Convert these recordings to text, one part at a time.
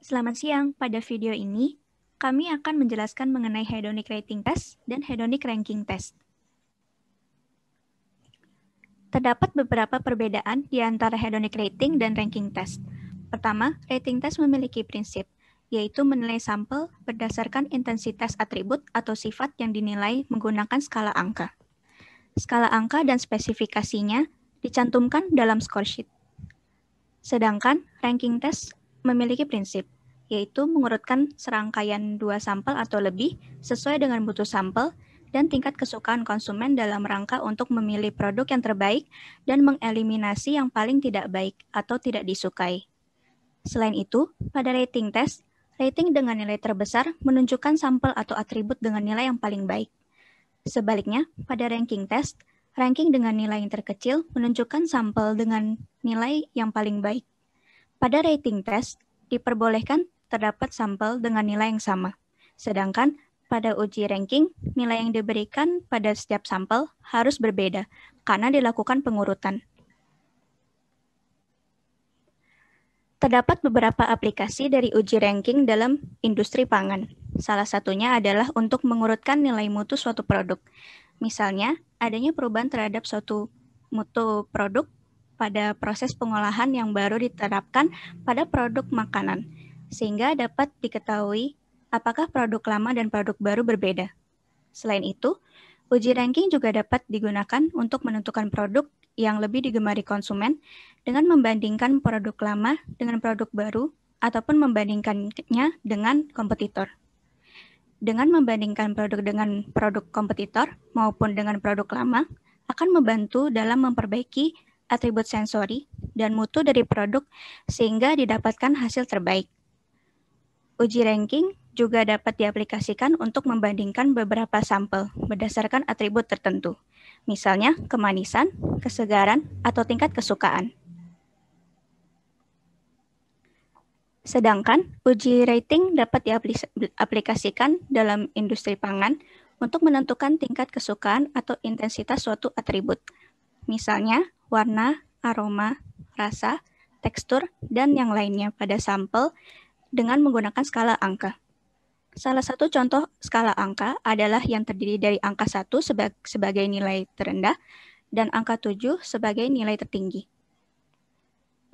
Selamat siang, pada video ini kami akan menjelaskan mengenai hedonic rating test dan hedonic ranking test. Terdapat beberapa perbedaan di antara hedonic rating dan ranking test. Pertama, rating test memiliki prinsip, yaitu menilai sampel berdasarkan intensitas atribut atau sifat yang dinilai menggunakan skala angka. Skala angka dan spesifikasinya dicantumkan dalam score sheet. Sedangkan ranking test memiliki prinsip, yaitu mengurutkan serangkaian 2 sampel atau lebih sesuai dengan mutu sampel dan tingkat kesukaan konsumen dalam rangka untuk memilih produk yang terbaik dan mengeliminasi yang paling tidak baik atau tidak disukai. Selain itu, pada rating test, rating dengan nilai terbesar menunjukkan sampel atau atribut dengan nilai yang paling baik. Sebaliknya, pada ranking test, ranking dengan nilai yang terkecil menunjukkan sampel dengan nilai yang paling baik. Pada rating test, diperbolehkan terdapat sampel dengan nilai yang sama. Sedangkan pada uji ranking, nilai yang diberikan pada setiap sampel harus berbeda karena dilakukan pengurutan. Terdapat beberapa aplikasi dari uji ranking dalam industri pangan. Salah satunya adalah untuk mengurutkan nilai mutu suatu produk. Misalnya, adanya perubahan terhadap suatu mutu produk pada proses pengolahan yang baru diterapkan pada produk makanan, sehingga dapat diketahui apakah produk lama dan produk baru berbeda. Selain itu, uji ranking juga dapat digunakan untuk menentukan produk yang lebih digemari konsumen dengan membandingkan produk lama dengan produk baru ataupun membandingkannya dengan kompetitor. Dengan membandingkan produk dengan produk kompetitor maupun dengan produk lama akan membantu dalam memperbaiki atribut sensori dan mutu dari produk sehingga didapatkan hasil terbaik. Uji ranking juga dapat diaplikasikan untuk membandingkan beberapa sampel berdasarkan atribut tertentu, misalnya kemanisan, kesegaran, atau tingkat kesukaan. Sedangkan uji rating dapat diaplikasikan dalam industri pangan untuk menentukan tingkat kesukaan atau intensitas suatu atribut, misalnya warna, aroma, rasa, tekstur, dan yang lainnya pada sampel dengan menggunakan skala angka. Salah satu contoh skala angka adalah yang terdiri dari angka 1 sebagai nilai terendah dan angka 7 sebagai nilai tertinggi.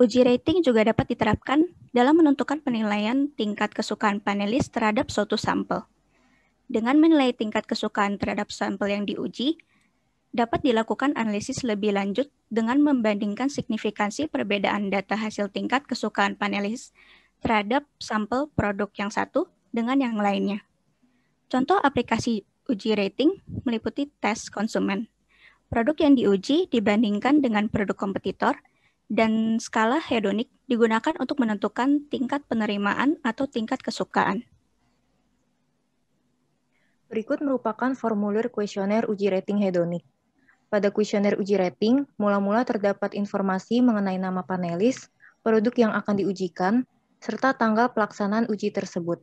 Uji rating juga dapat diterapkan dalam menentukan penilaian tingkat kesukaan panelis terhadap suatu sampel. Dengan menilai tingkat kesukaan terhadap sampel yang diuji, dapat dilakukan analisis lebih lanjut dengan membandingkan signifikansi perbedaan data hasil tingkat kesukaan panelis terhadap sampel produk yang satu dengan yang lainnya. Contoh aplikasi uji rating meliputi tes konsumen. Produk yang diuji dibandingkan dengan produk kompetitor, dan skala hedonik digunakan untuk menentukan tingkat penerimaan atau tingkat kesukaan. Berikut merupakan formulir kuesioner uji rating hedonik. Pada kuesioner uji rating, mula-mula terdapat informasi mengenai nama panelis, produk yang akan diujikan, serta tanggal pelaksanaan uji tersebut.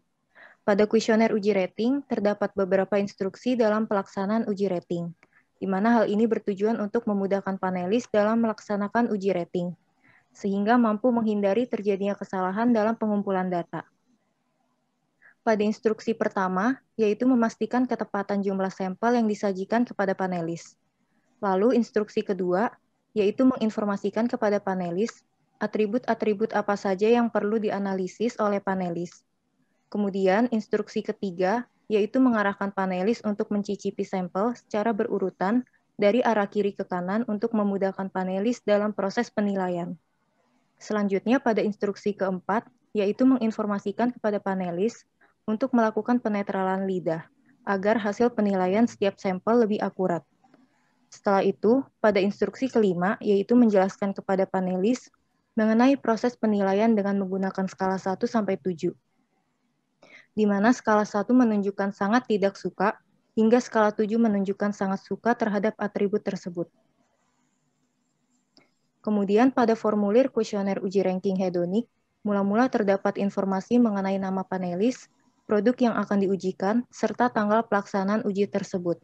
Pada kuesioner uji rating, terdapat beberapa instruksi dalam pelaksanaan uji rating, di mana hal ini bertujuan untuk memudahkan panelis dalam melaksanakan uji rating, sehingga mampu menghindari terjadinya kesalahan dalam pengumpulan data. Pada instruksi pertama, yaitu memastikan ketepatan jumlah sampel yang disajikan kepada panelis. Lalu instruksi kedua, yaitu menginformasikan kepada panelis atribut-atribut apa saja yang perlu dianalisis oleh panelis. Kemudian instruksi ketiga, yaitu mengarahkan panelis untuk mencicipi sampel secara berurutan dari arah kiri ke kanan untuk memudahkan panelis dalam proses penilaian. Selanjutnya pada instruksi keempat, yaitu menginformasikan kepada panelis untuk melakukan penetralan lidah, agar hasil penilaian setiap sampel lebih akurat. Setelah itu, pada instruksi kelima, yaitu menjelaskan kepada panelis mengenai proses penilaian dengan menggunakan skala 1-7, di mana skala 1 menunjukkan sangat tidak suka, hingga skala 7 menunjukkan sangat suka terhadap atribut tersebut. Kemudian pada formulir kuesioner uji ranking hedonik, mula-mula terdapat informasi mengenai nama panelis, produk yang akan diujikan, serta tanggal pelaksanaan uji tersebut.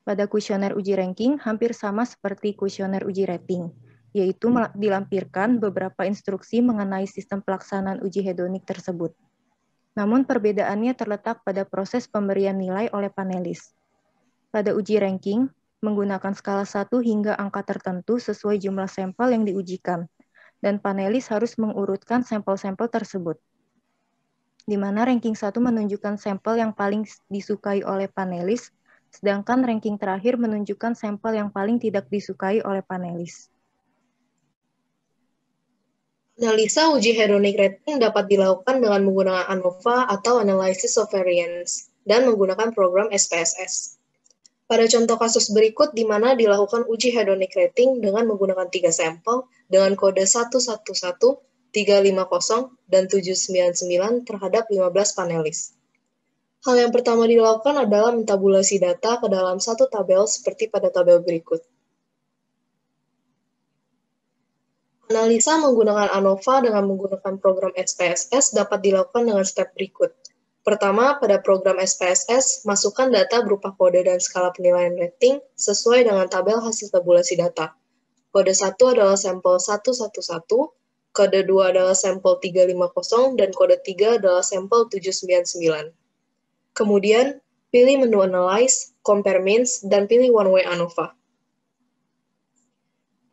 Pada kuesioner uji ranking hampir sama seperti kuesioner uji rating, yaitu dilampirkan beberapa instruksi mengenai sistem pelaksanaan uji hedonik tersebut. Namun perbedaannya terletak pada proses pemberian nilai oleh panelis. Pada uji ranking, menggunakan skala 1 hingga angka tertentu sesuai jumlah sampel yang diujikan, dan panelis harus mengurutkan sampel-sampel tersebut. Di mana ranking 1 menunjukkan sampel yang paling disukai oleh panelis, sedangkan ranking terakhir menunjukkan sampel yang paling tidak disukai oleh panelis. Analisa uji hedonic rating dapat dilakukan dengan menggunakan ANOVA atau Analysis of Variance dan menggunakan program SPSS. Pada contoh kasus berikut di mana dilakukan uji hedonic rating dengan menggunakan 3 sampel dengan kode 111, 350, dan 799 terhadap 15 panelis. Hal yang pertama dilakukan adalah mentabulasi data ke dalam satu tabel seperti pada tabel berikut. Analisa menggunakan ANOVA dengan menggunakan program SPSS dapat dilakukan dengan step berikut. Pertama, pada program SPSS, masukkan data berupa kode dan skala penilaian rating sesuai dengan tabel hasil tabulasi data. Kode 1 adalah sampel 111, kode 2 adalah sampel 350, dan kode 3 adalah sampel 799. Kemudian, pilih menu Analyze, Compare Means, dan pilih One Way ANOVA.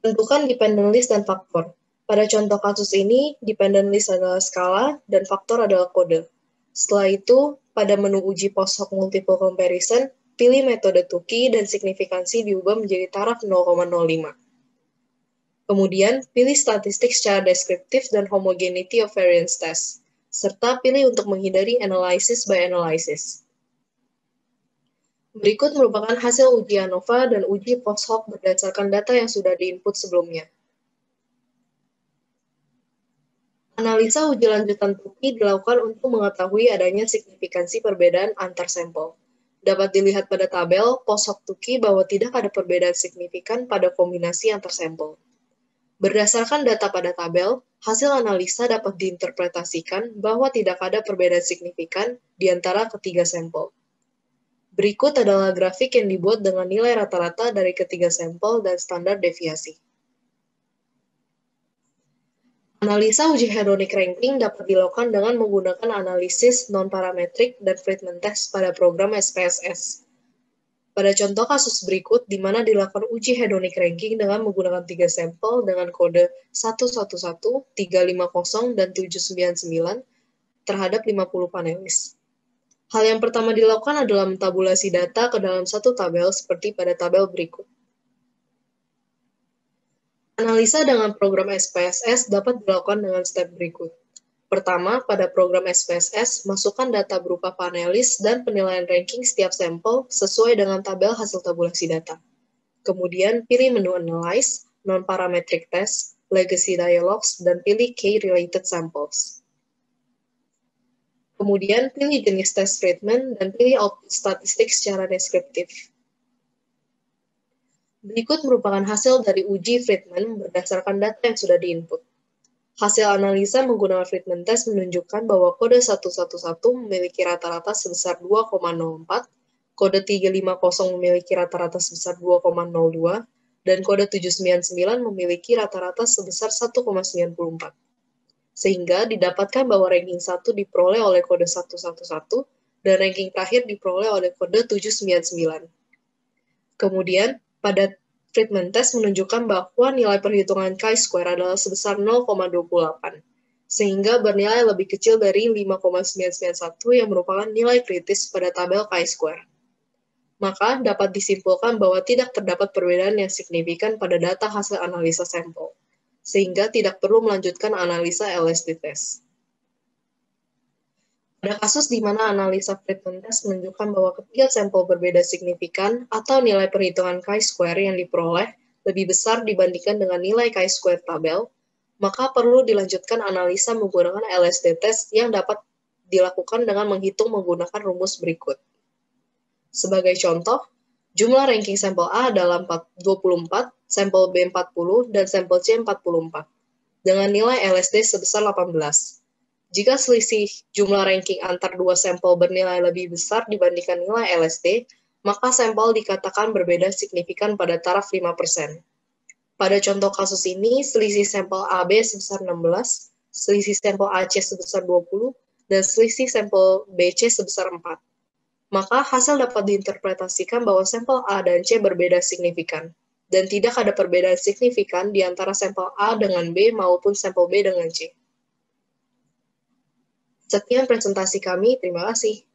Tentukan dependent list dan faktor. Pada contoh kasus ini, dependent list adalah skala dan faktor adalah kode. Setelah itu, pada menu uji post-hoc multiple comparison, pilih metode Tukey dan signifikansi diubah menjadi taraf 0,05. Kemudian, pilih statistik secara deskriptif dan homogeneity of variance test, serta pilih untuk menghindari analysis by analysis. Berikut merupakan hasil uji ANOVA dan uji post-hoc berdasarkan data yang sudah diinput sebelumnya. Analisa uji lanjutan Tukey dilakukan untuk mengetahui adanya signifikansi perbedaan antar sampel. Dapat dilihat pada tabel post-hoc Tukey bahwa tidak ada perbedaan signifikan pada kombinasi antar sampel. Berdasarkan data pada tabel, hasil analisa dapat diinterpretasikan bahwa tidak ada perbedaan signifikan di antara ketiga sampel. Berikut adalah grafik yang dibuat dengan nilai rata-rata dari ketiga sampel dan standar deviasi. Analisa uji hedonic ranking dapat dilakukan dengan menggunakan analisis non-parametrik dan Friedman test pada program SPSS. Pada contoh kasus berikut, di mana dilakukan uji hedonic ranking dengan menggunakan 3 sampel dengan kode 111, 350, dan 799 terhadap 50 panelis. Hal yang pertama dilakukan adalah mentabulasi data ke dalam satu tabel seperti pada tabel berikut. Analisa dengan program SPSS dapat dilakukan dengan step berikut. Pertama, pada program SPSS, masukkan data berupa panelis dan penilaian ranking setiap sampel sesuai dengan tabel hasil tabulasi data. Kemudian, pilih menu Analyze, Non-Parametric Test, Legacy Dialogues, dan pilih K-Related Samples. Kemudian, pilih jenis tes Friedman dan pilih output statistik secara deskriptif. Berikut merupakan hasil dari uji Friedman berdasarkan data yang sudah diinput. Hasil analisa menggunakan Friedman test menunjukkan bahwa kode 111 memiliki rata-rata sebesar 2,04, kode 350 memiliki rata-rata sebesar 2,02, dan kode 799 memiliki rata-rata sebesar 1,94. Sehingga didapatkan bahwa ranking 1 diperoleh oleh kode 111 dan ranking terakhir diperoleh oleh kode 799. Kemudian, pada Friedman test menunjukkan bahwa nilai perhitungan chi-square adalah sebesar 0,28, sehingga bernilai lebih kecil dari 5,991 yang merupakan nilai kritis pada tabel chi-square. Maka dapat disimpulkan bahwa tidak terdapat perbedaan yang signifikan pada data hasil analisa sampel, sehingga tidak perlu melanjutkan analisa LSD test. Pada kasus di mana analisa Friedman test menunjukkan bahwa ketiga sampel berbeda signifikan atau nilai perhitungan chi-square yang diperoleh lebih besar dibandingkan dengan nilai chi-square tabel, maka perlu dilanjutkan analisa menggunakan LSD test yang dapat dilakukan dengan menghitung menggunakan rumus berikut. Sebagai contoh, jumlah ranking sampel A adalah 24, sampel B 40, dan sampel C 44, dengan nilai LSD sebesar 18. Jika selisih jumlah ranking antar dua sampel bernilai lebih besar dibandingkan nilai LSD, maka sampel dikatakan berbeda signifikan pada taraf 5%. Pada contoh kasus ini, selisih sampel AB sebesar 16, selisih sampel AC sebesar 20, dan selisih sampel BC sebesar 4. Maka hasil dapat diinterpretasikan bahwa sampel A dan C berbeda signifikan, dan tidak ada perbedaan signifikan di antara sampel A dengan B maupun sampel B dengan C. Sekian presentasi kami, terima kasih.